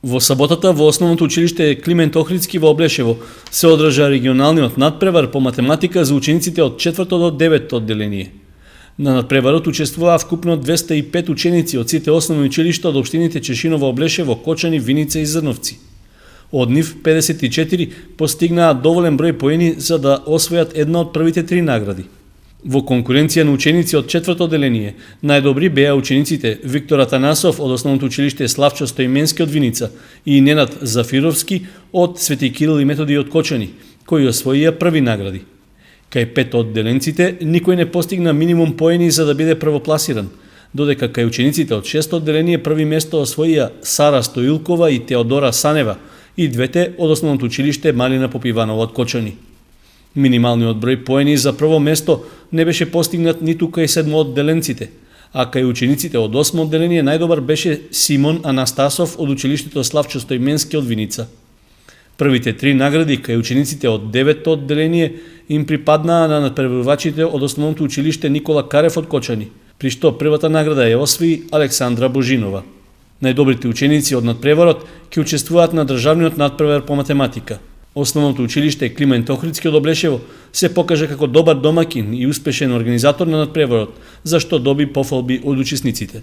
Во саботата во Основното училиште Климент Охридски во Облешево се одржа регионалниот надпревар по математика за учениците од 4 до 9 одделение. На надпреварот учествуваа вкупно 205 ученици од сите основни училишта од општините Чешиново, Облешево, Кочани, Виница и Зрновци. Од нив 54 постигнаа доволен број поени за да освојат една од првите 3 награди. Во конкуренција на ученици од 4 одделение, најдобри беа учениците Виктор Атанасов од Основното училиште Славчо Стоименски од Виница и Ненад Зафировски од Свети Кирил и Методи од Кочани, кои освоија први награди. Кај 5 одделенците никој не постигна минимум поени за да биде првопласиран, додека кај учениците од 6 одделение први место освоија Сара Стоилкова и Теодора Санева и двете од Основното училиште Малина Попиванова од Кочани. Минималниот број поени за прво место не беше постигнат ниту кај 7 одделенците, а кај учениците од 8 одделение најдобар беше Симон Анастасов од училиштето Славчо Стоименски од Виница. Првите 3 награди кај учениците од 9 одделение им припаднаа на надпреварувачите од Основното училиште Никола Карев од Кочани, при што првата награда ја освои Александра Божинова. Најдобрите ученици од надпреварот ќе учествуваат на државниот надпревар по математика. Основното училиште Климент Охридски од Облешево се покажа како добар домакин и успешен организатор на надпреварот, за што доби пофалби од учесниците.